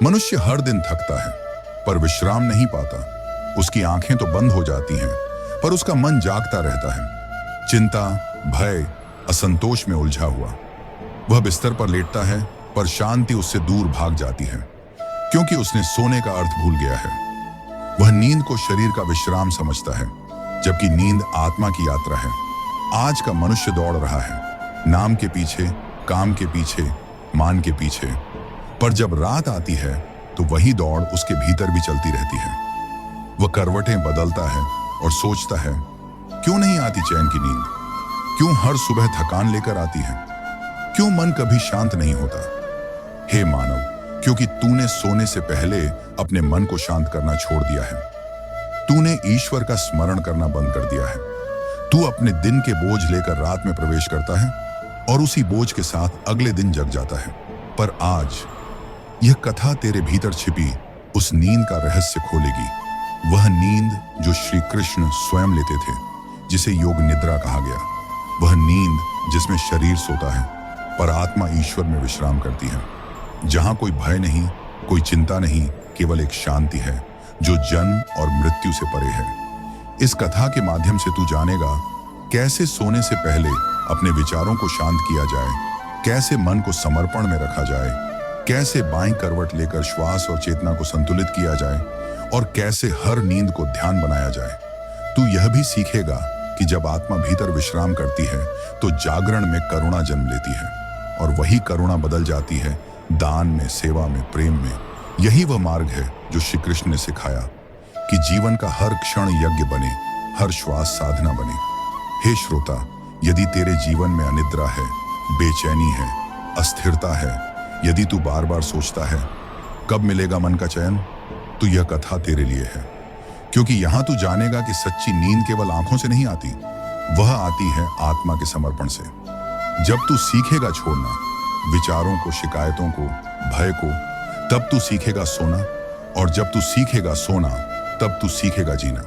मनुष्य हर दिन थकता है पर विश्राम नहीं पाता। उसकी आंखें तो बंद हो जाती हैं पर उसका मन जागता रहता है, चिंता, भय, असंतोष में उलझा हुआ। वह बिस्तर पर लेटता है पर शांति उससे दूर भाग जाती है, क्योंकि उसने सोने का अर्थ भूल गया है। वह नींद को शरीर का विश्राम समझता है, जबकि नींद आत्मा की यात्रा है। आज का मनुष्य दौड़ रहा है, नाम के पीछे, काम के पीछे, मान के पीछे, पर जब रात आती है तो वही दौड़ उसके भीतर भी चलती रहती है। वह करवटें बदलता है और सोचता है, क्यों नहीं आती चैन की नींद? क्यों हर सुबह थकान लेकर आती है? क्यों मन कभी शांत नहीं होता? हे मानव, क्योंकि तूने सोने से पहले अपने मन को शांत करना छोड़ दिया है। तूने ईश्वर का स्मरण करना बंद कर दिया है। तू अपने दिन के बोझ लेकर रात में प्रवेश करता है और उसी बोझ के साथ अगले दिन जग जाता है। पर आज यह कथा तेरे भीतर छिपी उस नींद का रहस्य खोलेगी। वह नींद जो श्री कृष्ण स्वयं लेते थे, जिसे योग निद्रा कहा गया। वह नींद जिसमें शरीर सोता है पर आत्मा ईश्वर में विश्राम करती है, जहां कोई भय नहीं, कोई चिंता नहीं, केवल एक शांति है जो जन्म और मृत्यु से परे है। इस कथा के माध्यम से तू जानेगा कैसे सोने से पहले अपने विचारों को शांत किया जाए, कैसे मन को समर्पण में रखा जाए, कैसे बाईं करवट लेकर श्वास और चेतना को संतुलित किया जाए और कैसे हर नींद को ध्यान बनाया जाए। तू यह भी सीखेगा कि जब आत्मा भीतर विश्राम करती है तो जागरण में करुणा जन्म लेती है और वही करुणा बदल जाती है दान में, सेवा में, प्रेम में। यही वह मार्ग है जो श्री कृष्ण ने सिखाया कि जीवन का हर क्षण यज्ञ बने, हर श्वास साधना बने। हे श्रोता, यदि तेरे जीवन में अनिद्रा है, बेचैनी है, अस्थिरता है, यदि तू बार बार सोचता है कब मिलेगा मन का चैन, तो यह कथा तेरे लिए है। क्योंकि यहां तू जानेगा कि सच्ची नींद केवल आंखों से नहीं आती, वह आती है आत्मा के समर्पण से। जब तू सीखेगा छोड़ना विचारों को, शिकायतों को, भय को, तब तू सीखेगा सोना, और जब तू सीखेगा सोना तब तू सीखेगा जीना।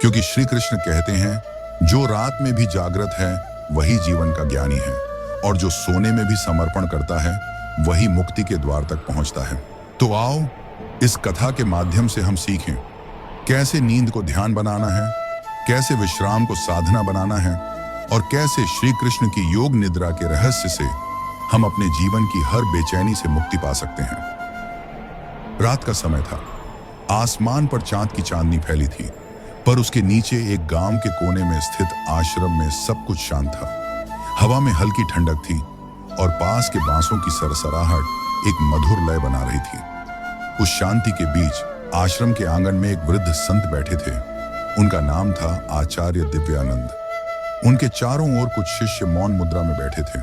क्योंकि श्री कृष्ण कहते हैं, जो रात में भी जागृत है वही जीवन का ज्ञानी है, और जो सोने में भी समर्पण करता है वही मुक्ति के द्वार तक पहुंचता है। तो आओ इस कथा के माध्यम से हम सीखें कैसे नींद को ध्यान बनाना है, कैसे विश्राम को साधना बनाना है, और कैसे श्री कृष्ण की योग निद्रा के रहस्य से हम अपने जीवन की हर बेचैनी से मुक्ति पा सकते हैं। रात का समय था। आसमान पर चांद की चांदनी फैली थी, पर उसके नीचे एक गांव के कोने में स्थित आश्रम में सब कुछ शांत था। हवा में हल्की ठंडक थी और पास के बांसों की सरसराहट एक मधुर लय बना रही थी। उस शांति के बीच आश्रम के आंगन में एक वृद्ध संत बैठे थे। उनका नाम था आचार्य दिव्यानंद। उनके चारों ओर कुछ शिष्य मौन मुद्रा में बैठे थे,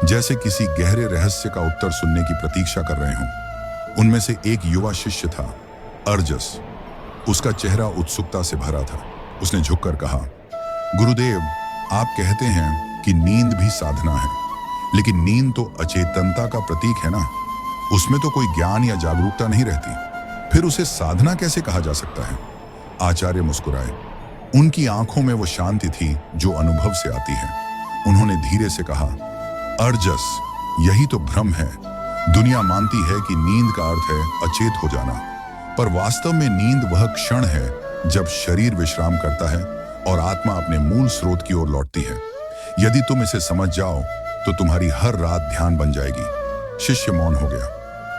जैसे किसी गहरे रहस्य का उत्तर सुनने की प्रतीक्षा कर रहे हों। उनमें से एक युवा शिष्य था, अर्जस। उसका चेहरा उत्सुकता से भरा था। उसने झुककर कहा, गुरुदेव, आप कहते हैं कि नींद भी साधना है, लेकिन नींद तो अचेतनता का प्रतीक है ना। उसमें तो कोई ज्ञान या जागरूकता नहीं रहती, फिर उसे साधना कैसे कहा जा सकता है? आचार्य मुस्कुराए। उनकी आंखों में वो शांति थी जो अनुभव से आती है। उन्होंने धीरे से कहा, अर्जस, यही तो भ्रम है। दुनिया मानती है कि नींद का अर्थ है अचेत हो जाना, पर वास्तव में नींद वह क्षण है जब शरीर विश्राम करता है और आत्मा अपने मूल स्रोत की ओर लौटती है। यदि तुम इसे समझ जाओ तो तुम्हारी हर रात ध्यान बन जाएगी। शिष्य मौन हो गया।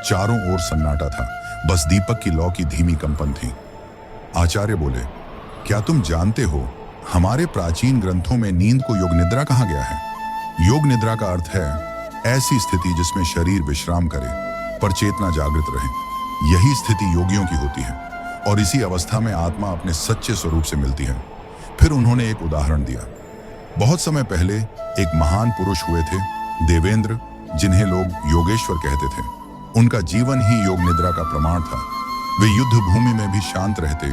चारों ओर सन्नाटा था, बस दीपक की लौ की धीमी कंपन थी। आचार्य बोले, क्या तुम जानते हो, हमारे प्राचीन ग्रंथों में नींद को योग निद्रा कहा गया है। योग निद्रा का अर्थ है ऐसी स्थिति जिसमें शरीर विश्राम करे पर चेतना जागृत रहे। यही स्थिति योगियों की होती है और इसी अवस्था में आत्मा अपने सच्चे स्वरूप से मिलती है। फिर उन्होंने एक उदाहरण दिया। बहुत समय पहले एक महान पुरुष हुए थे, देवेंद्र, जिन्हें लोग योगेश्वर कहते थे। उनका जीवन ही योग निद्रा का प्रमाण था। वे युद्ध भूमि में भी शांत रहते,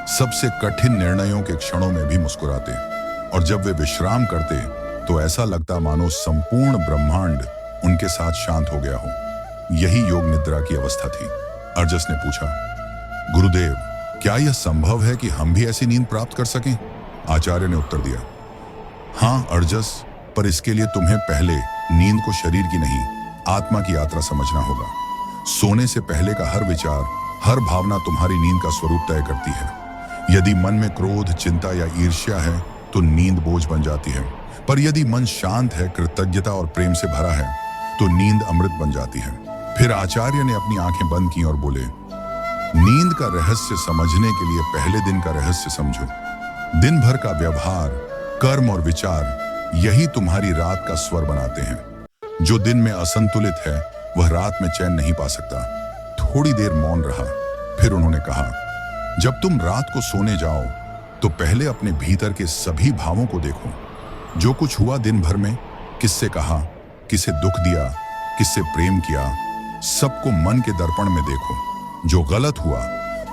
सबसे कठिन निर्णयों के क्षणों में भी मुस्कुराते, और जब वे विश्राम करते तो ऐसा लगता मानो संपूर्ण ब्रह्मांड उनके साथ शांत हो गया हो। यही योग निद्रा की अवस्था थी। अर्जस ने पूछा, गुरुदेव, क्या यह संभव है कि हम भी ऐसी नींद प्राप्त कर सकें? आचार्य ने उत्तर दिया, हाँ अर्जस, पर इसके लिए तुम्हें पहले नींद को शरीर की नहीं, आत्मा की यात्रा समझना होगा। सोने से पहले का हर विचार, हर भावना तुम्हारी नींद का स्वरूप तय करती है। यदि मन में क्रोध, चिंता या ईर्ष्या है तो नींद बोझ बन जाती है, पर यदि मन शांत है, कृतज्ञता और प्रेम से भरा है तो नींद अमृत बन जाती है। फिर आचार्य ने अपनी आंखें बंद की और बोले, नींद का रहस्य समझने के लिए पहले दिन का रहस्य समझो। दिन भर का व्यवहार, कर्म और विचार यही तुम्हारी रात का स्वर बनाते हैं। जो दिन में असंतुलित है वह रात में चैन नहीं पा सकता। थोड़ी देर मौन रहा, फिर उन्होंने कहा, जब तुम रात को सोने जाओ तो पहले अपने भीतर के सभी भावों को देखो। जो कुछ हुआ दिन भर में, किससे कहा, किसे दुख दिया, किससे प्रेम किया, सबको मन के दर्पण में देखो। जो गलत हुआ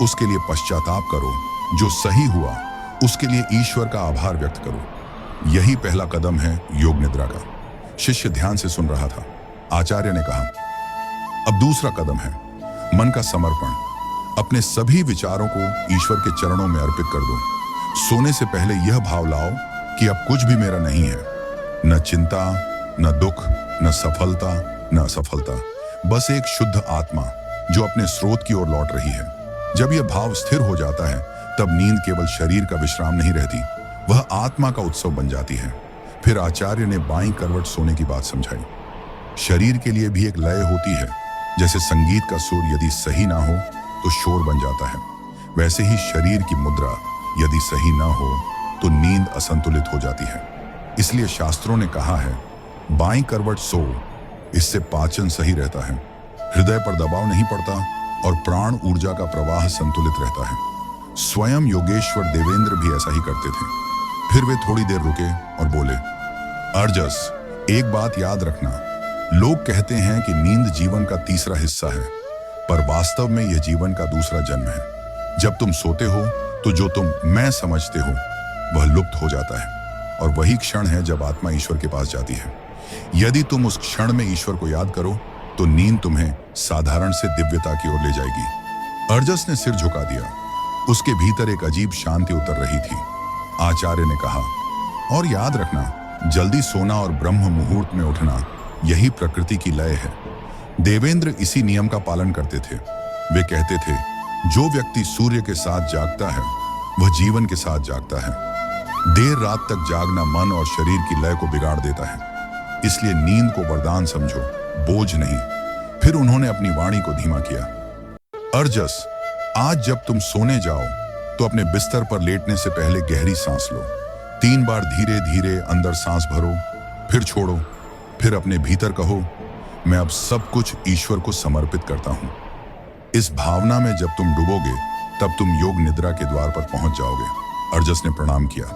उसके लिए पश्चाताप करो, जो सही हुआ उसके लिए ईश्वर का आभार व्यक्त करो। यही पहला कदम है योग निद्रा का। शिष्य ध्यान से सुन रहा था। आचार्य ने कहा, अब दूसरा कदम है मन का समर्पण। अपने सभी विचारों को ईश्वर के चरणों में अर्पित कर दो। सोने से पहले यह भाव लाओ कि अब कुछ भी मेरा नहीं है, न चिंता, न दुख, न सफलता, न असफलता, बस एक शुद्ध आत्मा जो अपने स्रोत की ओर लौट रही है। जब यह भाव स्थिर हो जाता है तब नींद केवल शरीर का विश्राम नहीं रहती, वह आत्मा का उत्सव बन जाती है। फिर आचार्य ने बाईं करवट सोने की बात समझाई। शरीर के लिए भी एक लय होती है। जैसे संगीत का सुर यदि सही ना हो तो शोर बन जाता है, वैसे ही शरीर की मुद्रा यदि सही ना हो तो नींद असंतुलित हो जाती है। इसलिए शास्त्रों ने कहा है, बाईं करवट सो, इससे पाचन सही रहता है, हृदय पर दबाव नहीं पड़ता और प्राण ऊर्जा का प्रवाह संतुलित रहता है। स्वयं योगेश्वर देवेंद्र भी ऐसा ही करते थे। फिर वे थोड़ी देर रुके और बोले, अर्जस, एक बात याद रखना, लोग कहते हैं कि नींद जीवन का तीसरा हिस्सा है, पर वास्तव में यह जीवन का दूसरा जन्म है। जब तुम सोते हो तो जो तुम मैं समझते हो वह लुप्त हो जाता है, और वही क्षण है जब आत्मा ईश्वर के पास जाती है। यदि तुम उस क्षण में ईश्वर को याद करो तो नींद तुम्हें साधारण से दिव्यता की ओर ले जाएगी। अर्जस ने सिर झुका दिया। उसके भीतर एक अजीब शांति उतर रही थी। आचार्य ने कहा, और याद रखना, जल्दी सोना और ब्रह्म मुहूर्त में उठना यही प्रकृति की लय है। देवेंद्र इसी नियम का पालन करते थे। वे कहते थे, जो व्यक्ति सूर्य के साथ जागता है वह जीवन के साथ जागता है। देर रात तक जागना मन और शरीर की लय को बिगाड़ देता है। इसलिए नींद को वरदान समझो, बोझ नहीं। फिर उन्होंने अपनी वाणी को धीमा किया, अर्जस, आज जब तुम सोने जाओ तो अपने बिस्तर पर लेटने से पहले गहरी सांस लो। 3 बार धीरे धीरे अंदर सांस भरो, फिर छोड़ो, फिर अपने भीतर कहो, मैं अब सब कुछ ईश्वर को समर्पित करता हूं। इस भावना में जब तुम डूबोगे तब तुम योग निद्रा के द्वार पर पहुंच जाओगे। अर्जस ने प्रणाम किया।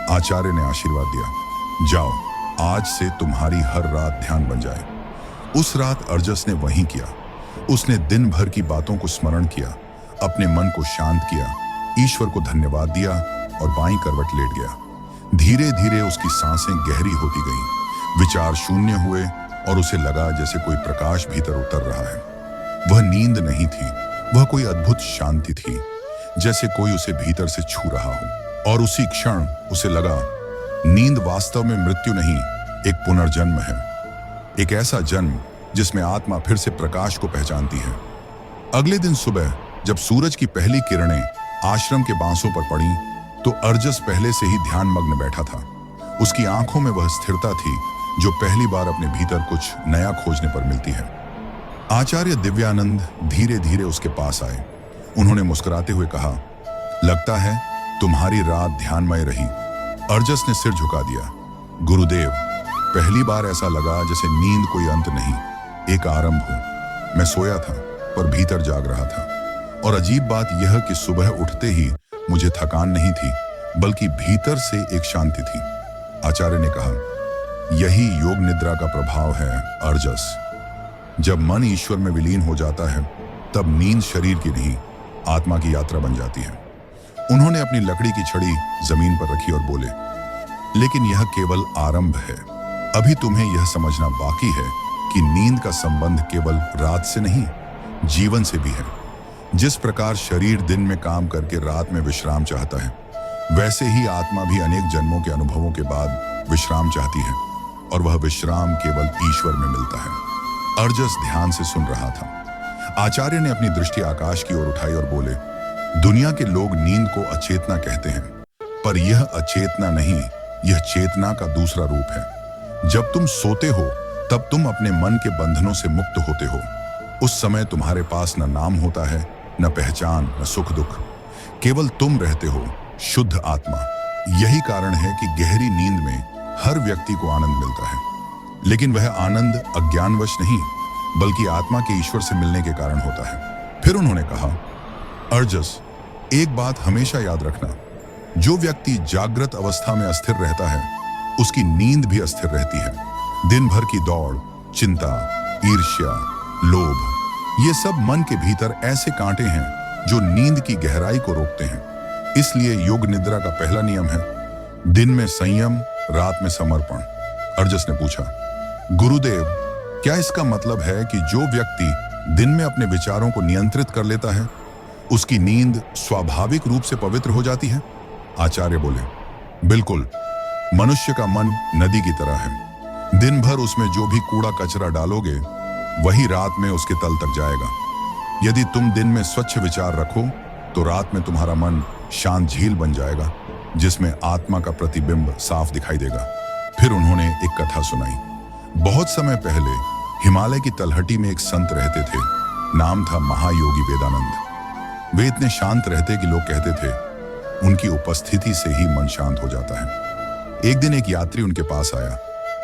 आचार्य ने आशीर्वाद दिया, जाओ, आज से तुम्हारी हर रात ध्यान बन जाए। उस रात अर्जस ने वही किया। उसने दिन भर की बातों को स्मरण किया, अपने मन को शांत किया, ईश्वर को धन्यवाद दिया और बाईं करवट लेट गया। धीरे धीरे उसकी सांसें गहरी होती गईं, विचार शून्य हुए और उसे लगा जैसे कोई प्रकाश भीतर उतर रहा है। वह नींद नहीं थी, वह कोई अद्भुत शांति थी, जैसे कोई उसे भीतर से छू रहा हो। और उसी क्षण उसे लगा, नींद वास्तव में मृत्यु नहीं, एक पुनर्जन्म है। एक ऐसा जन्म जिसमें आत्मा फिर से प्रकाश को पहचानती है। अगले दिन सुबह जब सूरज की पहली किरणें आश्रम के बांसों पर पड़ी तो अर्जस पहले से ही ध्यान मग्न बैठा था। उसकी आंखों में वह स्थिरता थी जो पहली बार अपने भीतर कुछ नया खोजने पर मिलती है। आचार्य दिव्यानंद धीरे धीरे उसके पास आए। उन्होंने मुस्कुराते हुए कहा, लगता है तुम्हारी रात ध्यानमय रही। अर्जस ने सिर झुका दिया। गुरुदेव, पहली बार ऐसा लगा जैसे नींद कोई अंत नहीं, एक आरंभ हो। मैं सोया था पर भीतर जाग रहा था, और अजीब बात यह कि सुबह उठते ही मुझे थकान नहीं थी, बल्कि भीतर से एक शांति थी। आचार्य ने कहा, यही योग निद्रा का प्रभाव है अर्जस। जब मन ईश्वर में विलीन हो जाता है तब नींद शरीर की नहीं, आत्मा की यात्रा बन जाती है। उन्होंने अपनी लकड़ी की छड़ी जमीन पर रखी और बोले, लेकिन यह केवल आरंभ है। अभी तुम्हें यह समझना बाकी है कि नींद का संबंध केवल रात से नहीं, जीवन से भी है। जिस प्रकार शरीर दिन में काम करके रात में विश्राम चाहता है, वैसे ही आत्मा भी अनेक जन्मों के अनुभवों के बाद विश्राम चाहती है, और वह विश्राम केवल ईश्वर में मिलता है। अर्जस ध्यान से सुन रहा था। आचार्य ने अपनी दृष्टि आकाश की ओर उठाई और बोले, दुनिया के लोग नींद को अचेतना कहते हैं, पर यह अचेतना नहीं, यह चेतना का दूसरा रूप है। जब तुम सोते हो तब तुम अपने मन के बंधनों से मुक्त होते हो। उस समय तुम्हारे पास न नाम होता है, न पहचान, न सुख दुख, केवल तुम रहते हो, शुद्ध आत्मा। यही कारण है कि गहरी नींद में हर व्यक्ति को आनंद मिलता है, लेकिन वह आनंद अज्ञानवश नहीं, बल्कि आत्मा के ईश्वर से मिलने के कारण होता है। फिर उन्होंने कहा, अर्जस, एक बात हमेशा याद रखना, जो व्यक्ति जागृत अवस्था में अस्थिर रहता है, उसकी नींद भी अस्थिर रहती है। दिन भर की दौड़, चिंता, ईर्ष्या, लोभ, ये सब मन के भीतर ऐसे कांटे हैं जो नींद की गहराई को रोकते हैं। इसलिए योग निद्रा का पहला नियम है दिन में संयम, रात में समर्पण। अर्जस ने पूछा, गुरुदेव, क्या इसका मतलब है कि जो व्यक्ति दिन में अपने विचारों को नियंत्रित कर लेता है, उसकी नींद स्वाभाविक रूप से पवित्र हो जाती है? आचार्य बोले, बिल्कुल। मनुष्य का मन नदी की तरह है। दिन भर उसमें जो भी कूड़ा कचरा डालोगे, वही रात में उसके तल तक जाएगा। यदि तुम दिन में स्वच्छ विचार रखो, तो रात में तुम्हारा मन शांत झील बन जाएगा, जिसमें आत्मा का प्रतिबिंब साफ दिखाई देगा। फिर उन्होंने एक कथा सुनाई। बहुत समय पहले हिमालय की तलहटी में एक संत रहते थे। नाम था महायोगी वेदानंद। वे इतने शांत रहते कि लोग कहते थे, उनकी उपस्थिति से ही मन शांत हो जाता है। एक दिन एक यात्री उनके पास आया।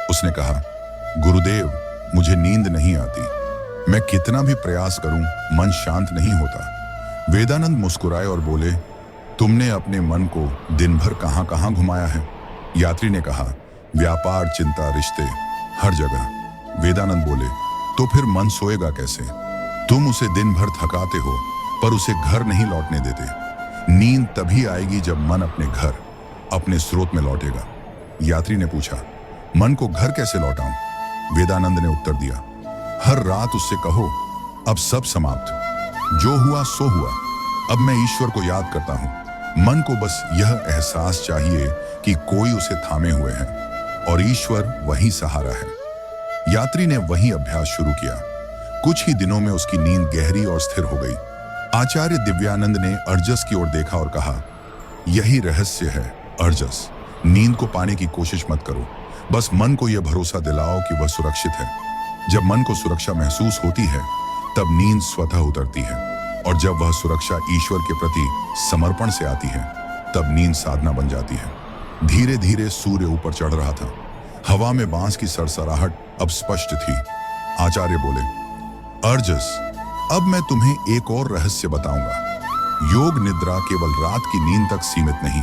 उसने कहा, गुरुदेव, मुझे नींद नहीं आती। मैं कितना भी प्रयास करूं, मन शांत नहीं होता। वेदानंद मुस्कुराए और बोले, तुमने अपने मन को दिन भर कहां कहां घुमाया है? यात्री ने कहा, व्यापार, चिंता, रिश्ते, हर जगह। वेदानंद बोले, तो फिर मन सोएगा कैसे? तुम उसे दिन भर थकाते हो, पर उसे घर नहीं लौटने देते। नींद तभी आएगी जब मन अपने घर, अपने स्रोत में लौटेगा। यात्री ने पूछा, मन को घर कैसे लौटाऊं? वेदानंद ने उत्तर दिया, हर रात उससे कहो, अब सब समाप्त, जो हुआ सो हुआ, अब मैं ईश्वर को याद करता हूं। मन को बस यह एहसास चाहिए कि कोई उसे थामे हुए है और ईश्वर वही सहारा है। यात्री ने वही अभ्यास शुरू किया। कुछ ही दिनों में उसकी नींद गहरी और स्थिर हो गई। आचार्य दिव्यानंद ने अर्जस की ओर देखा और कहा, यही रहस्य है अर्जस। नींद को पाने की कोशिश मत करो, बस मन को यह भरोसा दिलाओ कि वह सुरक्षित है। जब मन को सुरक्षा महसूस होती है, तब नींद स्वतः उतरती है, और जब वह सुरक्षा ईश्वर के प्रति समर्पण से आती है, तब नींद साधना बन जाती है। धीरे धीरे सूर्य ऊपर चढ़ रहा था। हवा में बांस की सरसराहट अब स्पष्ट थी। आचार्य बोले, अर्जस, अब मैं तुम्हें एक और रहस्य बताऊंगा। योग निद्रा केवल रात की नींद तक सीमित नहीं,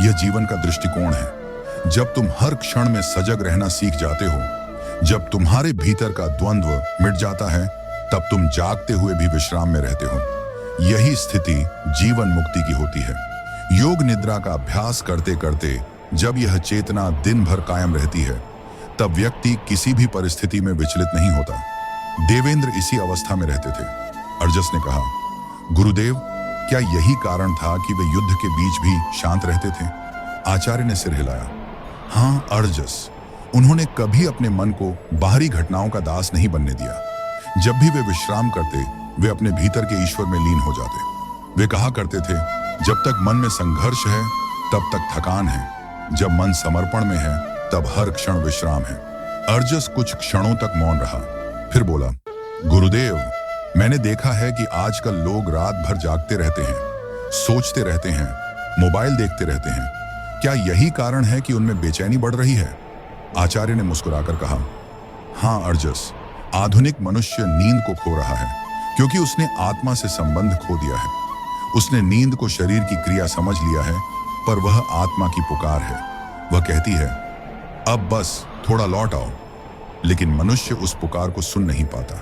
यह जीवन का दृष्टिकोण है। जब तुम हर क्षण में सजग रहना सीख जाते हो, जब तुम्हारे भीतर का द्वंद्व मिट जाता है, तब तुम जागते हुए भी विश्राम में रहते हो। यही स्थिति जीवन मुक्ति की होती है। योग निद्रा का अभ्यास करते करते जब यह चेतना दिन भर कायम रहती है, तब व्यक्ति किसी भी परिस्थिति में विचलित नहीं होता। देवेंद्र इसी अवस्था में रहते थे। अर्जस ने कहा, गुरुदेव, क्या यही कारण था कि वे युद्ध के बीच भी शांत रहते थे? आचार्य ने सिर हिलाया। हाँ अर्जस, उन्होंने कभी अपने मन को बाहरी घटनाओं का दास नहीं बनने दिया। जब भी वे विश्राम करते, वे अपने भीतर के ईश्वर में लीन हो जाते। वे कहा करते थे, जब तक मन में संघर्ष है, तब तक थकान है। जब मन समर्पण में है, तब हर क्षण विश्राम है। अर्जस कुछ क्षणों तक मौन रहा, फिर बोला, गुरुदेव, मैंने देखा है कि आजकल लोग रात भर जागते रहते हैं, सोचते रहते हैं, मोबाइल देखते रहते हैं। क्या यही कारण है कि उनमें बेचैनी बढ़ रही है? आचार्य ने मुस्कुराकर कहा, हाँ अर्जस, आधुनिक मनुष्य नींद को खो रहा है, क्योंकि उसने आत्मा से संबंध खो दिया है। उसने नींद को शरीर की क्रिया समझ लिया है, पर वह आत्मा की पुकार है। वह कहती है, अब बस थोड़ा लौट आओ। लेकिन मनुष्य उस पुकार को सुन नहीं पाता।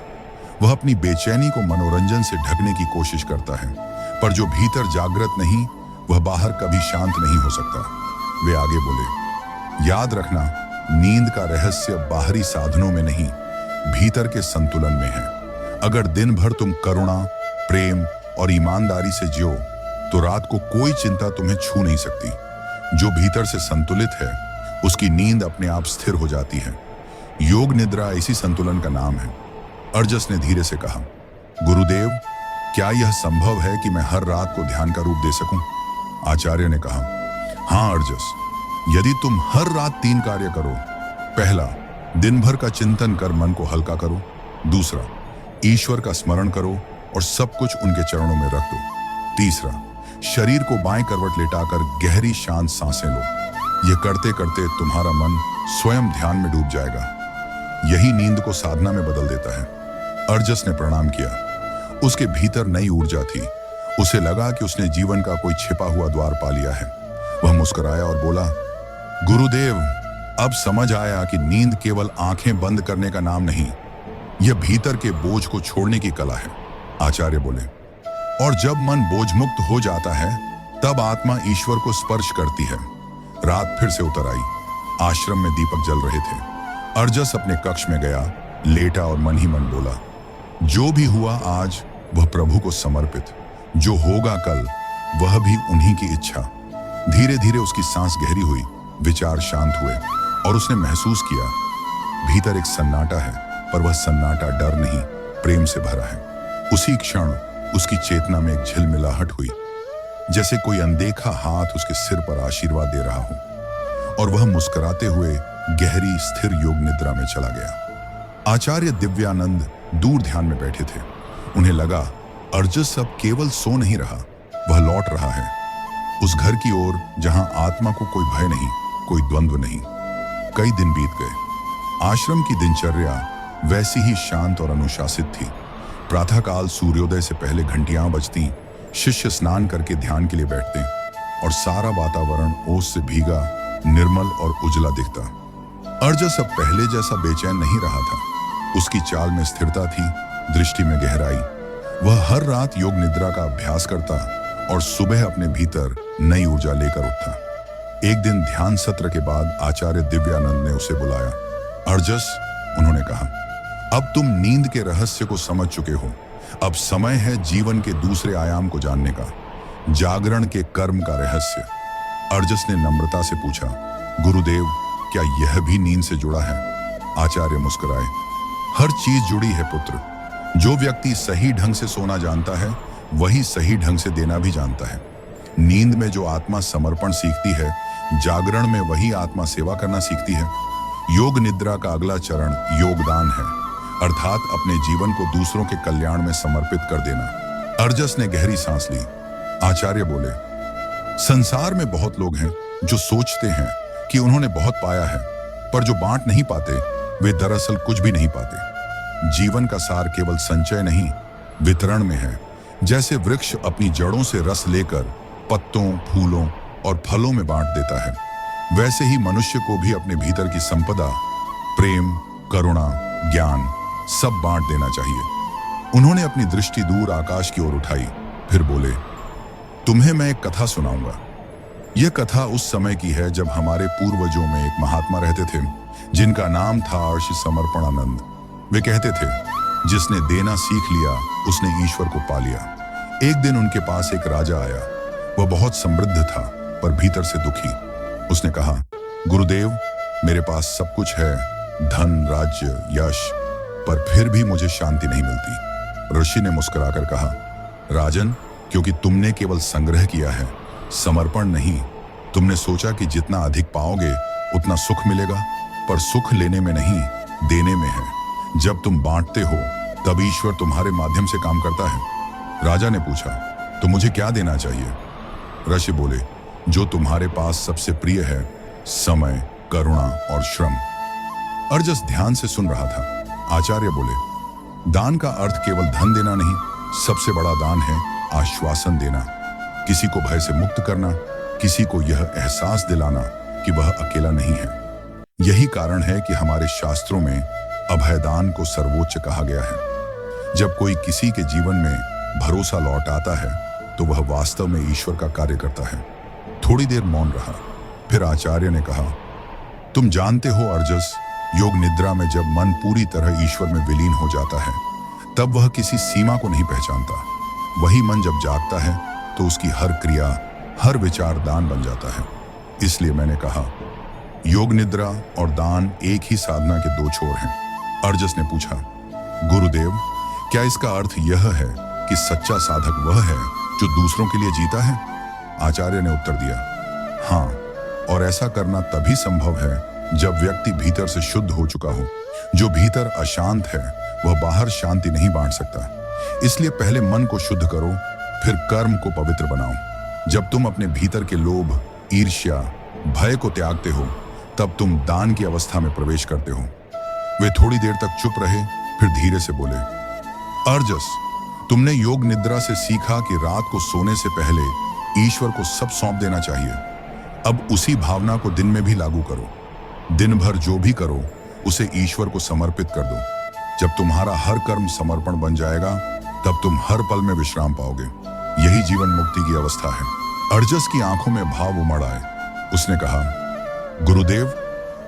वह अपनी बेचैनी को मनोरंजन से ढकने की कोशिश करता है, पर जो भीतर जागृत नहीं, वह बाहर कभी शांत नहीं हो सकता। वे आगे बोले, याद रखना, नींद का रहस्य बाहरी साधनों में नहीं, भीतर के संतुलन में है। अगर दिन भर तुम करुणा, प्रेम और ईमानदारी से जियो, तो रात को कोई चिंता तुम्हें छू नहीं सकती। जो भीतर से संतुलित है, उसकी नींद अपने आप स्थिर हो जाती है। योग निद्रा इसी संतुलन का नाम है। अर्जस ने धीरे से कहा, गुरुदेव, क्या यह संभव है कि मैं हर रात को ध्यान का रूप दे सकूं? आचार्य ने कहा, हाँ अर्जस, यदि तुम हर रात 3 कार्य करो। पहला, दिन भर का चिंतन कर मन को हल्का करो। दूसरा, ईश्वर का स्मरण करो और सब कुछ उनके चरणों में रख दो। तीसरा, शरीर को बाएं करवट लेटाकर गहरी शांत सांसें लो। यह करते करते तुम्हारा मन स्वयं ध्यान में डूब जाएगा। यही नींद को साधना में बदल देता है। अर्जस ने प्रणाम किया। उसके भीतर नई ऊर्जा थी। उसे लगा कि उसने जीवन का कोई छिपा हुआ द्वार पा लिया है। वह मुस्कुराया और बोला, गुरुदेव, अब समझ आया कि नींद केवल आंखें बंद करने का नाम नहीं, यह भीतर के बोझ को छोड़ने की कला है। आचार्य बोले, और जब मन बोझ मुक्त हो जाता है तब आत्मा ईश्वर को स्पर्श करती है। रात फिर से उतर आई। आश्रम में दीपक जल रहे थे। अर्जस अपने कक्ष में गया, लेटा और मन ही मन बोला, जो भी हुआ आज वह प्रभु को समर्पित, जो होगा कल वह भी उन्हीं की इच्छा। धीरे धीरे उसकी सांस गहरी हुई, विचार शांत हुए और उसने महसूस किया भीतर एक सन्नाटा है, पर वह सन्नाटा डर नहीं, प्रेम से भरा है। उसी क्षण उसकी चेतना में एक झिलमिलाहट हुई, जैसे कोई अनदेखा हाथ उसके सिर पर आशीर्वाद दे रहा हो, और वह मुस्कुराते हुए गहरी स्थिर योग निद्रा में चला गया। आचार्य दिव्यानंद दूर ध्यान में बैठे थे। उन्हें लगा अर्जस अब केवल सो नहीं रहा, वह लौट रहा है उस घर की ओर जहां आत्मा को कोई भय नहीं, कोई द्वंद्व नहीं। कई दिन बीत गए। आश्रम की दिनचर्या वैसी ही शांत और अनुशासित थी। प्रातःकाल सूर्योदय से पहले घंटियां बजती, शिष्य स्नान करके ध्यान के लिए बैठते और सारा वातावरण ओस से भीगा, निर्मल और उजला दिखता। अर्जस अब पहले जैसा बेचैन नहीं रहा था। उसकी चाल में स्थिरता थी, दृष्टि में गहराई। वह हर रात योग निद्रा का अभ्यास करता और सुबह अपने भीतर नई ऊर्जा लेकर उठता। एक दिन ध्यान सत्र के बाद आचार्य दिव्यानंद ने उसे बुलाया। अर्जस, उन्होंने कहा, अब तुम नींद के रहस्य को समझ चुके हो। अब समय है जीवन के दूसरे आयाम को जानने का, जागरण के कर्म का रहस्य। अर्जस ने नम्रता से पूछा, गुरुदेव, क्या यह भी नींद से जुड़ा है? आचार्य मुस्कुराए, हर चीज जुड़ी है पुत्र। जो व्यक्ति सही ढंग से सोना जानता है वही सही ढंग से देना भी जानता है। नींद में जो आत्मा समर्पण सीखती है, जागरण में वही आत्मा सेवा करना सीखती है। योग निद्रा का अगला चरण योगदान है, अर्थात अपने जीवन को दूसरों के कल्याण में समर्पित कर देना। अर्जस ने गहरी सांस ली। आचार्य बोले, संसार में बहुत लोग हैं जो सोचते हैं कि उन्होंने बहुत पाया है, पर जो बांट नहीं पाते वे दरअसल कुछ भी नहीं पाते। जीवन का सार केवल संचय नहीं, वितरण में है। जैसे वृक्ष अपनी जड़ों से रस लेकर पत्तों, फूलों और फलों में बांट देता है, वैसे ही मनुष्य को भी अपने भीतर की संपदा, प्रेम, करुणा, ज्ञान सब बांट देना चाहिए। उन्होंने अपनी दृष्टि दूर आकाश की ओर उठाई, फिर बोले, तुम्हें मैं एक कथा सुनाऊंगा। यह कथा उस समय की है जब हमारे पूर्वजों में एक महात्मा रहते थे जिनका नाम था ऋषि समर्पणानंद। वे कहते थे, जिसने देना सीख लिया उसने ईश्वर को पा लिया। एक दिन उनके पास एक राजा आया। वह बहुत समृद्ध था पर भीतर से दुखी। उसने कहा, गुरुदेव, मेरे पास सब कुछ है, धन, राज्य, यश, पर फिर भी मुझे शांति नहीं मिलती। ऋषि ने मुस्कुराकर कहा, राजन, क्योंकि तुमने केवल संग्रह किया है, समर्पण नहीं। तुमने सोचा कि जितना अधिक पाओगे उतना सुख मिलेगा, पर सुख लेने में नहीं, देने में है। जब तुम बांटते हो तब ईश्वर तुम्हारे माध्यम से काम करता है। राजा ने पूछा, तो मुझे क्या देना चाहिए? ऋषि बोले, जो तुम्हारे पास सबसे प्रिय है, समय, करुणा और श्रम। अर्जस ध्यान से सुन रहा था। आचार्य बोले, दान का अर्थ केवल धन देना नहीं, सबसे बड़ा दान है आश्वासन देना, किसी को भय से मुक्त करना, किसी को यह एहसास दिलाना कि वह अकेला नहीं है। यही कारण है कि हमारे शास्त्रों में अभयदान को सर्वोच्च कहा गया है। जब कोई किसी के जीवन में भरोसा लौट आता है तो वह वास्तव में ईश्वर का कार्य करता है। थोड़ी देर मौन रहा, फिर आचार्य ने कहा, तुम जानते हो अर्जस, योग निद्रा में जब मन पूरी तरह ईश्वर में विलीन हो जाता है तब वह किसी सीमा को नहीं पहचानता। वही मन जब जागता है तो उसकी हर क्रिया, हर विचार दान बन जाता है। इसलिए मैंने कहा, योग निद्रा और दान एक ही साधना के दो छोर हैं। अर्जस ने पूछा, गुरुदेव, क्या इसका अर्थ यह है कि सच्चा साधक वह है जो दूसरों के लिए जीता है? आचार्य ने उत्तर दिया, हाँ, और ऐसा करना तभी संभव है जब व्यक्ति भीतर से शुद्ध हो चुका हो। जो भीतर अशांत है वह बाहर शांति नहीं बांट सकता। इसलिए पहले मन को शुद्ध करो, फिर कर्म को पवित्र बनाओ। जब तुम अपने भीतर के लोभ, ईर्ष्या, भय को त्यागते हो, तब तुम दान की अवस्था में प्रवेश करते हो। वे थोड़ी देर तक चुप रहे, फिर धीरे से बोले, अर्जस, तुमने योग निद्रा से सीखा कि रात को सोने से पहले ईश्वर को सब सौंप देना चाहिए। अब उसी भावना को दिन में भी लागू करो। दिन भर जो भी करो उसे ईश्वर को समर्पित कर दो। जब तुम्हारा हर कर्म समर्पण बन जाएगा, तब तुम हर पल में विश्राम पाओगे। यही जीवन मुक्ति की अवस्था है। अर्जस की आंखों में भाव उमड़ आए। उसने कहा, गुरुदेव,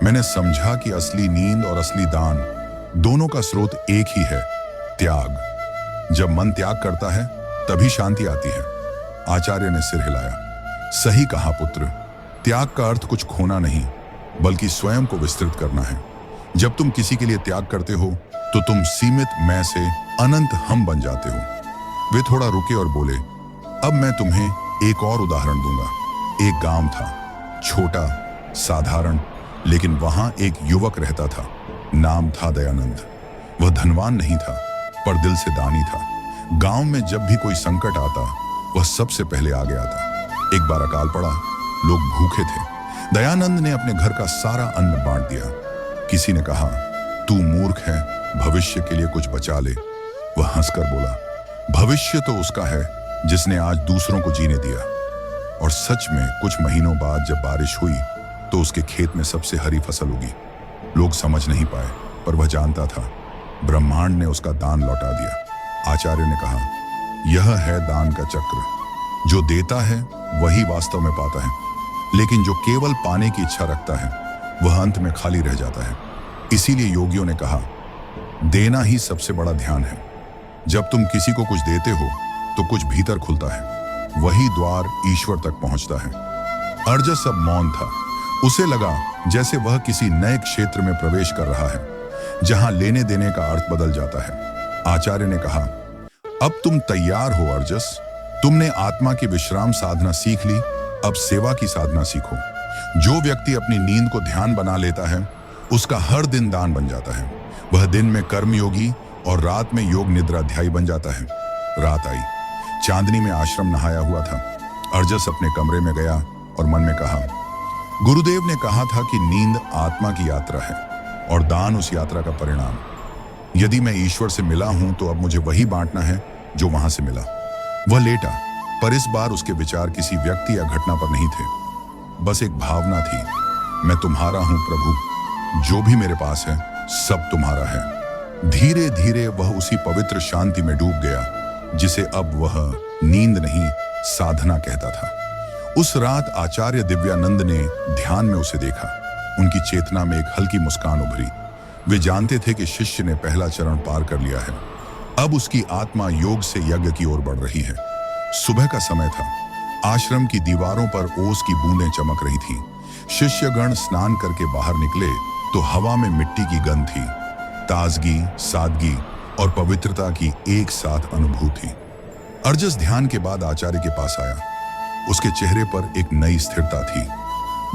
मैंने समझा कि असली नींद और असली दान दोनों का स्रोत एक ही है, त्याग। जब मन त्याग करता है तभी शांति आती है। आचार्य ने सिर हिलाया। सही कहा पुत्र, त्याग का अर्थ कुछ खोना नहीं, बल्कि स्वयं को विस्तृत करना है। जब तुम किसी के लिए त्याग करते हो तो तुम सीमित मैं से अनंत हम बन जाते हो। वे थोड़ा रुके और बोले, अब मैं तुम्हें एक और उदाहरण दूंगा। एक गांव था, छोटा, साधारण, लेकिन वहां एक युवक रहता था। नाम था दयानंद। वह धनवान नहीं था, पर दिल से दानी था। गांव में जब भी कोई संकट आता, वह सबसे पहले आगे आता। एक बार अकाल पड़ा, लोग भूखे थे। दयानंद ने अपने घर का सारा अन्न बांट दिया। किसी ने कहा, तू मूर्ख है, भविष्य के लिए कुछ बचा ले। वह हंसकर बोला, भविष्य तो उसका है जिसने आज दूसरों को जीने दिया। और सच में कुछ महीनों बाद जब बारिश हुई तो उसके खेत में सबसे हरी फसल उगी। लोग समझ नहीं पाए, पर वह जानता था। ब्रह्मांड ने उसका दान लौटा दिया। आचार्य ने कहा, यह है दान का चक्र। जो देता है वही वास्तव में पाता है, लेकिन जो केवल पाने की इच्छा रखता है वह अंत में खाली रह जाता है। इसीलिए योगियों ने कहा, देना ही सबसे बड़ा ध्यान है। जब तुम किसी को कुछ देते हो तो कुछ भीतर खुलता है, वही द्वार ईश्वर तक पहुंचता है। अर्जस अब मौन था। उसे लगा जैसे वह किसी नए क्षेत्र में प्रवेश कर रहा है, जहां लेने देने का अर्थ बदल जाता है। आचार्य ने कहा, अब तुम तैयार हो अर्जस। तुमने आत्मा की विश्राम साधना सीख ली, अब सेवा की साधना सीखो। जो व्यक्ति अपनी नींद को ध्यान बना लेता है, उसका हर दिन दान बन जाता है। वह दिन में कर्मयोगी और रात में योग निद्राध्यायी बन जाता है। रात आई, चांदनी में आश्रम नहाया हुआ था। अर्जस अपने कमरे में गया और मन में कहा, गुरुदेव ने कहा था कि नींद आत्मा की यात्रा है और दान उस यात्रा का परिणाम। यदि मैं ईश्वर से मिला हूं तो अब मुझे वही बांटना है जो वहां से मिला। वह लेटा, पर इस बार उसके विचार किसी व्यक्ति या घटना पर नहीं थे। बस एक भावना थी, मैं तुम्हारा हूं प्रभु, जो भी मेरे पास है सब तुम्हारा है। धीरे धीरे वह उसी पवित्र शांति में डूब गया जिसे अब वह नींद नहीं, साधना कहता था। उस रात आचार्य दिव्यानंद ने ध्यान में उसे देखा। उनकी चेतना में एक हल्की मुस्कान उभरी। वे जानते थे कि शिष्य ने पहला चरण पार कर लिया है। अब उसकी आत्मा योग से यज्ञ की ओर बढ़ रही है। सुबह का समय था। आश्रम की दीवारों पर ओस की बूंदें चमक रही थीं। शिष्यगण स्नान करके बाहर निकले तो हवा में मिट्टी की गंध थी। ताजगी, सादगी और पवित्रता की एक साथ अनुभूति। अर्जस ध्यान के बाद आचार्य के पास आया। उसके चेहरे पर एक नई स्थिरता थी।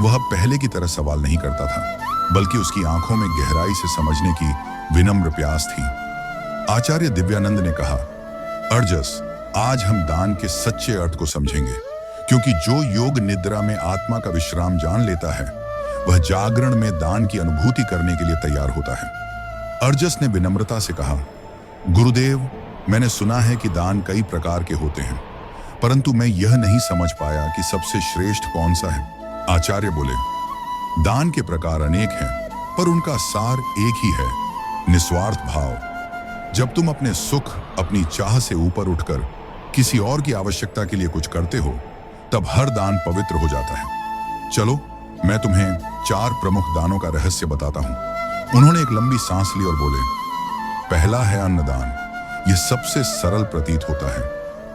वह पहले की तरह सवाल नहीं करता था, बल्कि उसकी आंखों में गहराई से समझने की विनम्र प्यास थी। आचार्य दिव्यानंद ने कहा, अर्जस, आज हम दान के सच्चे अर्थ को समझेंगे, क्योंकि जो योग निद्रा में आत्मा का विश्राम जान लेता है, वह जागरण में दान की अनुभूति करने के लिए तैयार होता है। अर्जस ने विनम्रता से कहा, गुरुदेव, मैंने सुना है कि दान कई प्रकार के होते हैं, परंतु मैं यह नहीं समझ पाया कि सबसे श्रेष्ठ कौन सा है। आचार्य बोले, दान के प्रकार अनेक हैं, पर उनका सार एक ही है, निस्वार्थ भाव। जब तुम अपने सुख, अपनी चाह से ऊपर उठकर किसी और की आवश्यकता के लिए कुछ करते हो, तब हर दान पवित्र हो जाता है। चलो, मैं तुम्हें 4 प्रमुख दानों का रहस्य बताता हूं। उन्होंने एक लंबी सांस ली और बोले, पहला है अन्नदान। यह सबसे सरल प्रतीत होता है,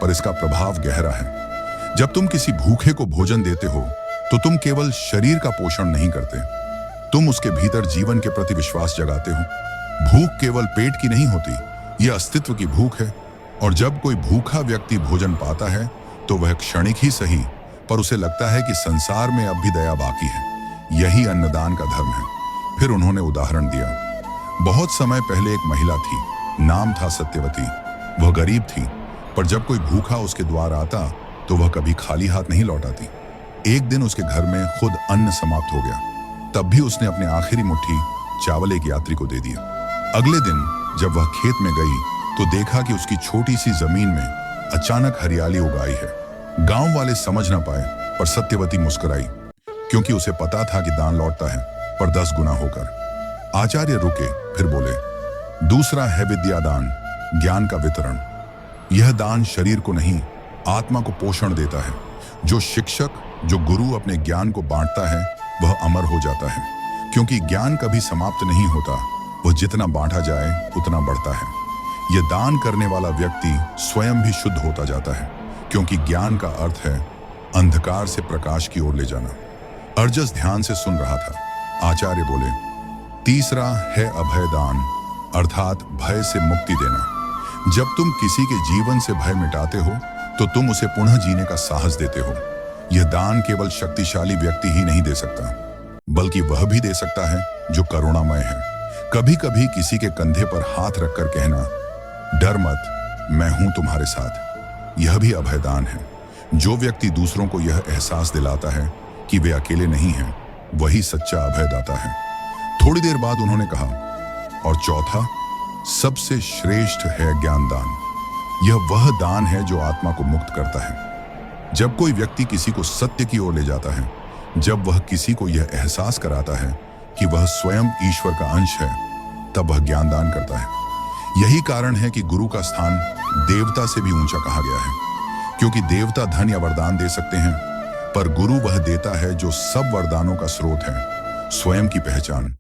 पर इसका प्रभाव गहरा है। जब तुम किसी भूखे को भोजन देते हो तो तुम केवल शरीर का पोषण नहीं करते, तुम उसके भीतर जीवन के प्रति विश्वास जगाते हो। भूख केवल पेट की नहीं होती, यह अस्तित्व की भूख है, और जब कोई भूखा व्यक्ति भोजन पाता है तो वह क्षणिक ही सही, पर उसे लगता है कि संसार में अब भी दया बाकी है। यही अन्नदान का धर्म है। फिर उन्होंने उदाहरण दिया। बहुत समय पहले एक महिला थी, नाम था सत्यवती। वह गरीब थी, पर जब कोई भूखा उसके द्वार आता तो वह कभी खाली हाथ नहीं लौटाती। एक दिन उसके घर में खुद अन्न समाप्त हो गया, तब भी उसने अपनी आखिरी मुट्ठी चावल एक यात्री को दे दिया। अगले दिन जब वह खेत में गई तो देखा कि उसकी छोटी सी जमीन में अचानक हरियाली उग आई है। गांव वाले समझ ना पाए, पर सत्यवती मुस्कुराई, क्योंकि उसे पता था कि दान लौटता है, पर 10 गुना होकर। आचार्य रुके, फिर बोले, दूसरा है विद्यादान, ज्ञान का वितरण। यह दान शरीर को नहीं, आत्मा को पोषण देता है। जो शिक्षक, जो गुरु अपने ज्ञान को बांटता है वह अमर हो जाता है, क्योंकि ज्ञान कभी समाप्त नहीं होता। वह जितना बांटा जाए उतना बढ़ता है। यह दान करने वाला व्यक्ति स्वयं भी शुद्ध होता जाता है, क्योंकि ज्ञान का अर्थ है अंधकार से प्रकाश की ओर ले जाना। अर्जस ध्यान से सुन रहा था। आचार्य बोले, तीसरा है अभयदान, अर्थात भय से मुक्ति देना। जब तुम किसी के जीवन से भय मिटाते हो तो तुम उसे पुनः जीने का साहस देते हो। यह दान केवल शक्तिशाली व्यक्ति ही नहीं दे सकता, बल्कि वह भी दे सकता है जो करुणामय है। कभी कभी किसी के कंधे पर हाथ रखकर कहना, डर मत, मैं हूं तुम्हारे साथ, यह भी अभयदान है। जो व्यक्ति दूसरों को यह एहसास दिलाता है कि वे अकेले नहीं हैं, वही सच्चा अभयदाता है। थोड़ी देर बाद उन्होंने कहा, और चौथा, सबसे श्रेष्ठ है ज्ञानदान। यह वह दान है जो आत्मा को मुक्त करता है। जब कोई व्यक्ति किसी को सत्य की ओर ले जाता है, जब वह किसी को यह एहसास कराता है कि वह स्वयं ईश्वर का अंश है, तब वह ज्ञानदान करता है। यही कारण है कि गुरु का स्थान देवता से भी ऊंचा कहा गया है, क्योंकि देवता धन या वरदान दे सकते हैं, पर गुरु वह देता है जो सब वरदानों का स्रोत है, स्वयं की पहचान।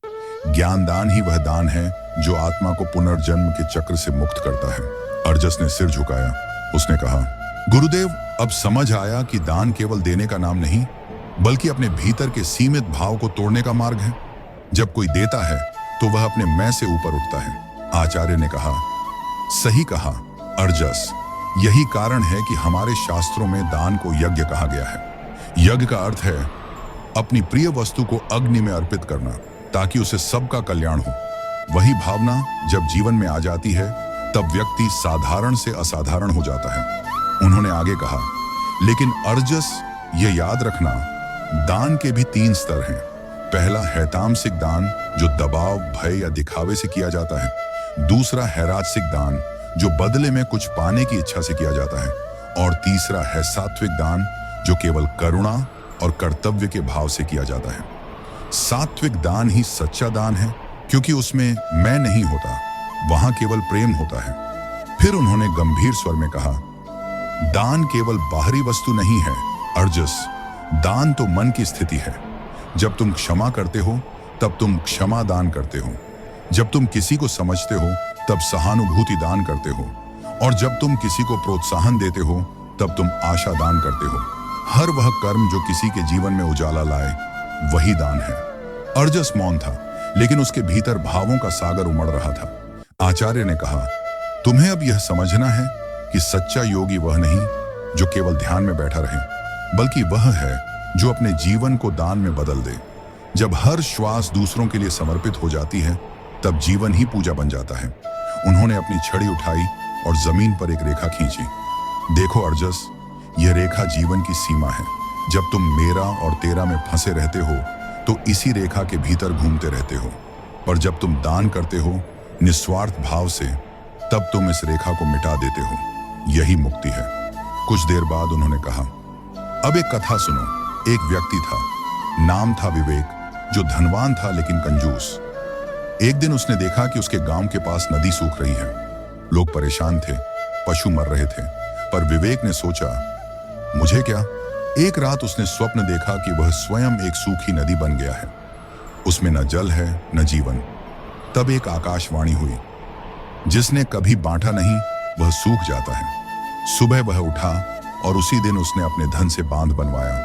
ज्ञानदान ही वह दान है जो आत्मा को पुनर्जन्म के चक्र से मुक्त करता है। अर्जस ने सिर झुकाया। उसने कहा, गुरुदेव, अब समझ आया कि दान केवल देने का नाम नहीं, बल्कि अपने भीतर के सीमित भाव को तोड़ने का मार्ग है। जब कोई देता है तो वह अपने मैं से ऊपर उठता है। आचार्य ने कहा, सही कहा अर्जस, यही कारण है कि हमारे शास्त्रों में दान को यज्ञ कहा गया है। यज्ञ का अर्थ है अपनी प्रिय वस्तु को अग्नि में अर्पित करना, ताकि उसे सबका कल्याण हो। वही भावना जब जीवन में आ जाती है, तब व्यक्ति साधारण से असाधारण हो जाता है। उन्होंने आगे कहा, लेकिन अर्जस, ये याद रखना, दान के भी 3 स्तर हैं। पहला है तामसिक दान, जो दबाव, भय या दिखावे से किया जाता है। दूसरा है राजसिक दान, जो बदले में कुछ पाने की इच्छा से किया जाता है। और तीसरा है सात्विक दान, जो केवल करुणा और कर्तव्य के भाव से किया जाता है। सात्विक दान ही सच्चा दान है, क्योंकि उसमें मैं नहीं होता, वहां केवल प्रेम होता है। फिर उन्होंने गंभीर स्वर में कहा, दान केवल बाहरी वस्तु नहीं है अर्जस, दान तो मन की स्थिति है। जब तुम क्षमा करते हो तब तुम क्षमा दान करते हो। जब तुम किसी को समझते हो तब सहानुभूति दान करते हो। और जब तुम किसी को प्रोत्साहन देते हो तब तुम आशा दान करते हो। हर वह कर्म जो किसी के जीवन में उजाला लाए, वही दान है। अर्जस मौन था, लेकिन उसके भीतर भावों का सागर उमड़ रहा था। आचार्य ने कहा, तुम्हें अब यह समझना है कि सच्चा योगी वह नहीं जो केवल ध्यान में बैठा रहे, बल्कि वह है जो अपने जीवन को दान में बदल दे। जब हर श्वास दूसरों के लिए समर्पित हो जाती है, तब जीवन ही पूजा बन जाता है। उन्होंने अपनी छड़ी उठाई और जमीन पर एक रेखा खींची। देखो अर्जस, यह रेखा जीवन की सीमा है। जब तुम मेरा और तेरा में फंसे रहते हो तो इसी रेखा के भीतर घूमते रहते हो, पर जब तुम दान करते हो निस्वार्थ भाव से, तब तुम इस रेखा को मिटा देते हो। यही मुक्ति है। कुछ देर बाद उन्होंने कहा, अब एक कथा सुनो। एक व्यक्ति था, नाम था विवेक, जो धनवान था लेकिन कंजूस। एक दिन उसने देखा कि उसके गांव के पास नदी सूख रही है। लोग परेशान थे, पशु मर रहे थे, पर विवेक ने सोचा, मुझे क्या। एक रात उसने स्वप्न देखा कि वह स्वयं एक सूखी नदी बन गया है। उसमें न जल है न जीवन। तब एक आकाशवाणी हुई, जिसने कभी बांटा नहीं वह सूख जाता है। सुबह वह उठा और उसी दिन उसने अपने धन से बांध बनवाया।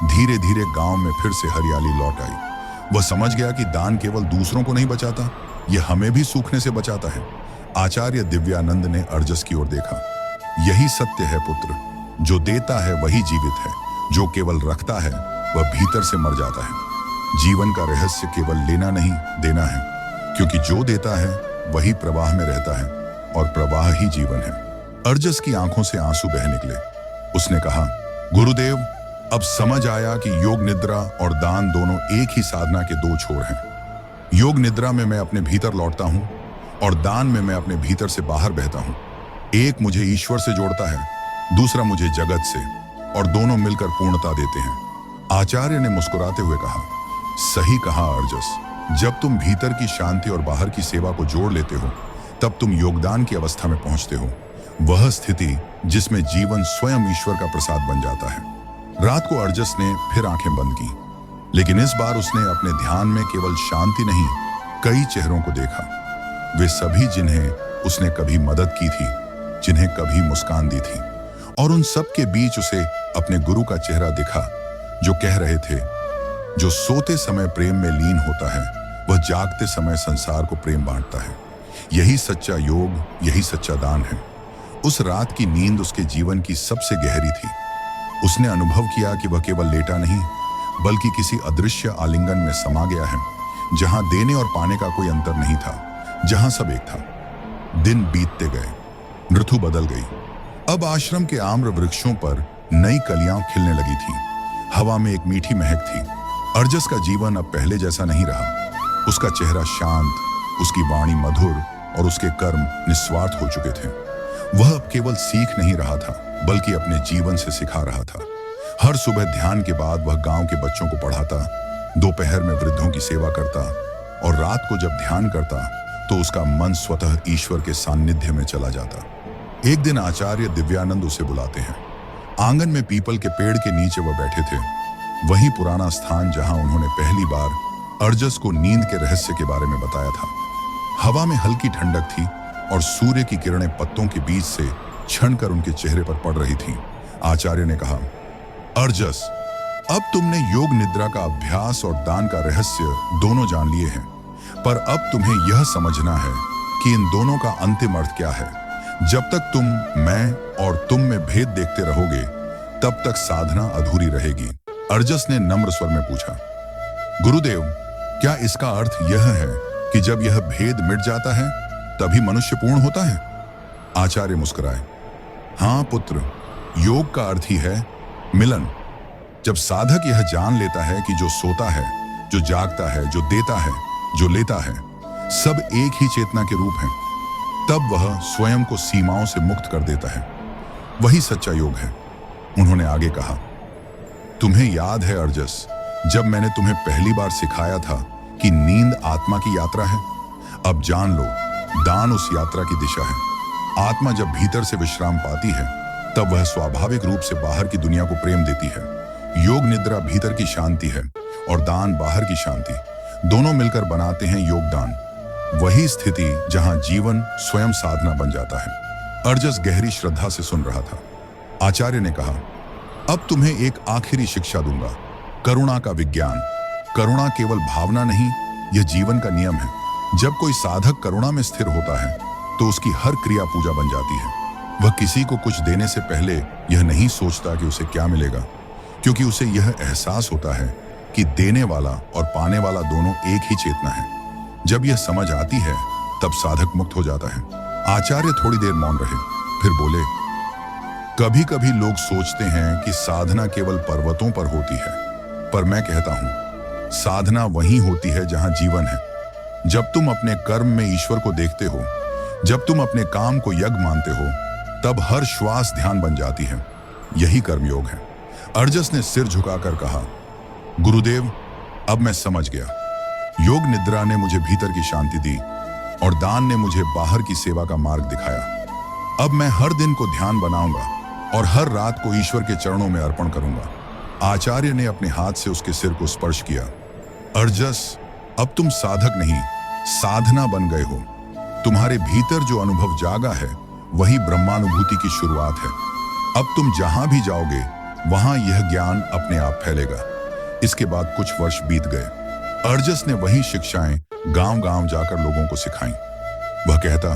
धीरे धीरे गांव में फिर से हरियाली लौट आई। वह समझ गया कि दान केवल दूसरों को नहीं बचाता, यह हमें भी सूखने से बचाता है। आचार्य दिव्यानंद ने अर्जस की ओर देखा। यही सत्य है पुत्र, जो देता है वही जीवित है, जो केवल रखता है वह भीतर से मर जाता है। जीवन का रहस्य केवल लेना नहीं, देना है, क्योंकि जो देता है वही प्रवाह में रहता है और प्रवाह ही जीवन है। अर्जस की आंखों से आंसू बह निकले। उसने कहा, गुरुदेव, अब समझ आया कि योग निद्रा और दान दोनों एक ही साधना के दो छोर हैं। योग निद्रा में मैं अपने भीतर लौटता हूं और दान में मैं अपने भीतर से बाहर बहता हूं। एक मुझे ईश्वर से जोड़ता है, दूसरा मुझे जगत से, और दोनों मिलकर पूर्णता देते हैं। आचार्य ने मुस्कुराते हुए कहा, सही कहा अर्जस, जब तुम भीतर की शांति और बाहर की सेवा को जोड़ लेते हो तब तुम योगदान की अवस्था में पहुंचते हो, वह स्थिति जिसमें जीवन स्वयं ईश्वर का प्रसाद बन जाता है। रात को अर्जस ने फिर आंखें बंद की, लेकिन इस बार उसने अपने ध्यान में केवल शांति नहीं, कई चेहरों को देखा। वे सभी जिन्हें उसने कभी मदद की थी, जिन्हें कभी मुस्कान दी थी, और उन सब के बीच उसे अपने गुरु का चेहरा दिखा, जो कह रहे थे, जो सोते समय प्रेम में लीन होता है वह जागते समय संसार को प्रेम बांटता है। यही सच्चा योग, यही सच्चा दान है। उस रात की नींद उसके जीवन की सबसे गहरी थी। उसने अनुभव किया कि वह केवल लेटा नहीं, बल्कि किसी अदृश्य आलिंगन में समा गया है, जहां देने और पाने का कोई अंतर नहीं था, जहां सब एक था। दिन बीतते गए, ऋतु बदल गई। अब आश्रम के आम्र वृक्षों पर नई कलियां खिलने लगी थीं। हवा में एक मीठी महक थी। अर्जस का जीवन अब पहले जैसा नहीं रहा। उसका चेहरा शांत, उसकी वाणी मधुर और उसके कर्म निस्वार्थ हो चुके थे। वह अब केवल सीख नहीं रहा था, बल्कि अपने जीवन से सिखा रहा था। हर सुबह ध्यान के बाद वह गांव के बच्चों को पढ़ाता, दोपहर में वृद्धों की सेवा करता, और रात को जब ध्यान करता तो उसका मन स्वतः ईश्वर के सान्निध्य में चला जाता। एक दिन आचार्य दिव्यानंद उसे बुलाते हैं। आंगन में पीपल के पेड़ के नीचे वह बैठे थे, वही पुराना स्थान जहां उन्होंने पहली बार अर्जस को नींद के रहस्य के बारे में बताया था। हवा में हल्की ठंडक थी और सूर्य की किरणें पत्तों के बीच से छनकर उनके चेहरे पर पड़ रही थीं। आचार्य ने कहा, अर्जस, अब तुमने योग निद्रा का अभ्यास और दान का रहस्य दोनों जान लिए हैं, पर अब तुम्हें यह समझना है कि इन दोनों का अंतिम अर्थ क्या है। जब तक तुम मैं और तुम में भेद देखते रहोगे, तब तक साधना अधूरी रहेगी। अर्जस ने नम्र स्वर में पूछा, गुरुदेव, क्या इसका अर्थ यह है कि जब यह भेद मिट जाता है तभी मनुष्य पूर्ण होता है? आचार्य मुस्कुराए, हाँ पुत्र, योग का अर्थ ही है मिलन। जब साधक यह जान लेता है कि जो सोता है, जो जागता है, जो देता है, जो लेता है, सब एक ही चेतना के रूप हैं, तब वह स्वयं को सीमाओं से मुक्त कर देता है। वही सच्चा योग है। उन्होंने आगे कहा, तुम्हें याद है अर्जस, जब मैंने तुम्हें पहली बार सिखाया था कि नींद आत्मा की यात्रा है? अब जान लो, दान उस यात्रा की दिशा है। आत्मा जब भीतर से विश्राम पाती है, तब वह स्वाभाविक रूप से बाहर की दुनिया को प्रेम देती है। योग निद्रा भीतर की शांति है और दान बाहर की शांति। दोनों मिलकर बनाते हैं योगदान, वही स्थिति जहां जीवन स्वयं साधना बन जाता है। अर्जस गहरी श्रद्धा से सुन रहा था। आचार्य ने कहा, अब तुम्हें एक आखिरी शिक्षा दूंगा, करुणा का विज्ञान। करुणा केवल भावना नहीं, यह जीवन का नियम है। जब कोई साधक करुणा में स्थिर होता है तो उसकी हर क्रिया पूजा बन जाती है। वह किसी को कुछ देने से पहले यह नहीं सोचता कि उसे क्या मिलेगा, क्योंकि उसे यह एहसास होता है कि देने वाला और पाने वाला दोनों एक ही चेतना है। जब यह समझ आती है तब साधक मुक्त हो जाता है। आचार्य थोड़ी देर मौन रहे, फिर बोले, कभी कभी लोग सोचते हैं कि साधना केवल पर्वतों पर होती है, पर मैं कहता हूं, साधना वहीं होती है जहां जीवन है। जब तुम अपने कर्म में ईश्वर को देखते हो, जब तुम अपने काम को यज्ञ मानते हो, तब हर श्वास ध्यान बन जाती है। यही कर्मयोग है। अर्जस ने सिर झुकाकर कहा, गुरुदेव, अब मैं समझ गया। योग निद्रा ने मुझे भीतर की शांति दी और दान ने मुझे बाहर की सेवा का मार्ग दिखाया। अब मैं हर दिन को ध्यान बनाऊंगा और हर रात को ईश्वर के चरणों में अर्पण करूंगा। आचार्य ने अपने हाथ से उसके सिर को स्पर्श किया। अर्जस, अब तुम साधक नहीं, साधना बन गए हो। तुम्हारे भीतर जो अनुभव जागा है, वही ब्रह्मानुभूति की शुरुआत है। अब तुम जहां भी जाओगे, वहां यह ज्ञान अपने आप फैलेगा। इसके बाद कुछ वर्ष बीत गए। अर्जस ने वही शिक्षाएं गांव-गांव जाकर लोगों को सिखाईं। वह कहता,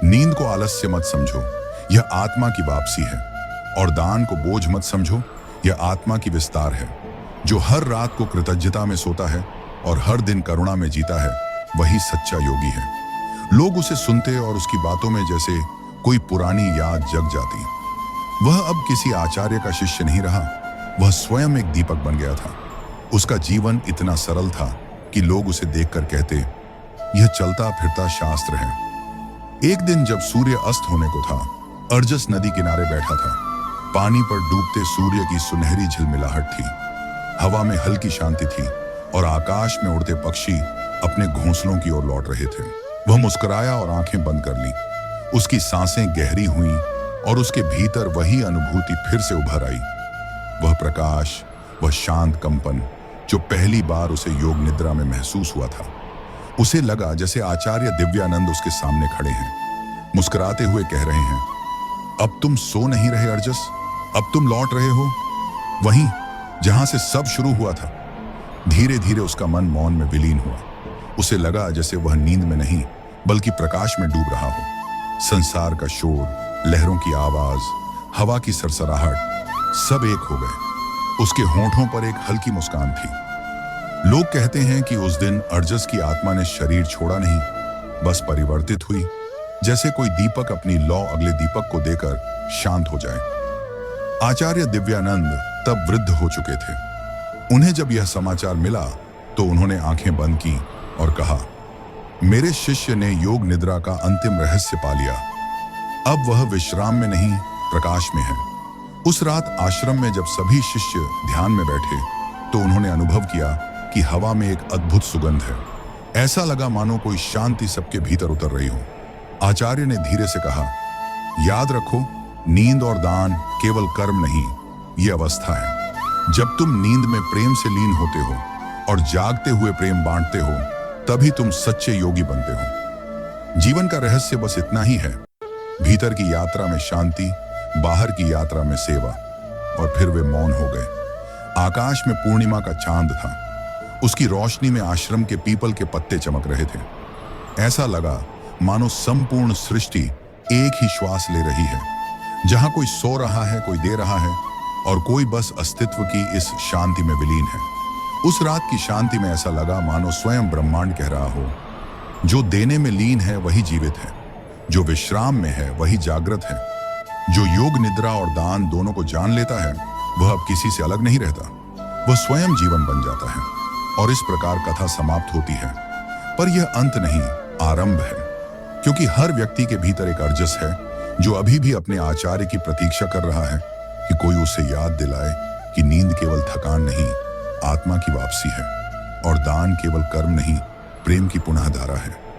नींद को आलस्य मत समझो, यह आत्मा की वापसी है। और दान को बोझ मत समझो, यह आत्मा की विस्तार है। जो हर रात को कृतज्ञता में सोता है और हर दिन करुणा में जीता है, वही सच्चा योगी है। लोग उसे सुनते और उसकी बातों में जैसे कोई पुरानी याद जग जाती। वह अब किसी आचार्य का शिष्य नहीं रहा, वह स्वयं एक दीपक बन गया था। उसका जीवन इतना सरल था कि लोग उसे देखकर कहते, यह चलता फिरता शास्त्र है। एक दिन जब सूर्य अस्त होने को था, अर्जस नदी किनारे बैठा था। पानी पर डूबते सूर्य की सुनहरी झिलमिलाहट थी। हवा में हल्की शांति थी और आकाश में उड़ते पक्षी अपने घोंसलों की ओर लौट रहे थे। वह मुस्कुराया और आंखें बंद कर ली। उसकी सांसें गहरी हुईं और उसके भीतर वही अनुभूति फिर से उभर आई। वह प्रकाश, वह शांत कंपन जो पहली बार उसे योग निद्रा में महसूस हुआ था। उसे लगा जैसे आचार्य दिव्यानंद उसके सामने खड़े हैं, मुस्कुराते हुए कह रहे हैं, अब तुम सो नहीं रहे अर्जस, अब तुम लौट रहे हो वहीं जहां से सब शुरू हुआ था। धीरे धीरे उसका मन मौन में विलीन हुआ। उसे लगा जैसे वह नींद में नहीं बल्कि प्रकाश में डूब रहा हो। संसार का शोर, लहरों की आवाज, हवा की सरसराहट सब एक हो गए। उसके होंठों पर एक हल्की मुस्कान थी। लोग कहते हैं कि उस दिन अर्जस की आत्मा ने शरीर छोड़ा नहीं, बस परिवर्तित हुई, जैसे कोई दीपक अपनी लौ अगले दीपक को देकर शांत हो जाए। आचार्य दिव्यानंद तब वृद्ध हो चुके थे। उन्हें जब यह समाचार मिला तो उन्होंने आंखें बंद की और कहा, मेरे शिष्य ने योग निद्रा का अंतिम रहस्य पा लिया। अब वह विश्राम में नहीं, प्रकाश में है। उस रात आश्रम में जब सभी शिष्य ध्यान में बैठे तो उन्होंने अनुभव किया कि हवा में एक अद्भुत सुगंध है। ऐसा लगा मानो कोई शांति सबके भीतर उतर रही हो। आचार्य ने धीरे से कहा, याद रखो, नींद और दान केवल कर्म नहीं, ये अवस्था है। जब तुम नींद में प्रेम से लीन होते हो और जागते हुए प्रेम बांटते हो, तभी तुम सच्चे योगी बनते हो। जीवन का रहस्य बस इतना ही है, भीतर की यात्रा में शांति, बाहर की यात्रा में सेवा। और फिर वे मौन हो गए। आकाश में पूर्णिमा का चांद था। उसकी रोशनी में आश्रम के पीपल के पत्ते चमक रहे थे। ऐसा लगा मानो संपूर्ण सृष्टि एक ही श्वास ले रही है। जहां कोई सो रहा है, कोई दे रहा है और कोई बस अस्तित्व की इस शांति में विलीन है। उस रात की शांति में ऐसा लगा मानो स्वयं ब्रह्मांड कह रहा हो, जो देने में लीन है वही जीवित है, जो विश्राम में है वही जागृत है। जो योग निद्रा और दान दोनों को जान लेता है, वह अब किसी से अलग नहीं रहता, वह स्वयं जीवन बन जाता है। और इस प्रकार कथा समाप्त होती है। पर यह अंत नहीं, आरंभ है, क्योंकि हर व्यक्ति के भीतर एक अर्जस है जो अभी भी अपने आचार्य की प्रतीक्षा कर रहा है कि कोई उसे याद दिलाए कि नींद केवल थकान नहीं, आत्मा की वापसी है, और दान केवल कर्म नहीं, प्रेम की पुनः धारा है।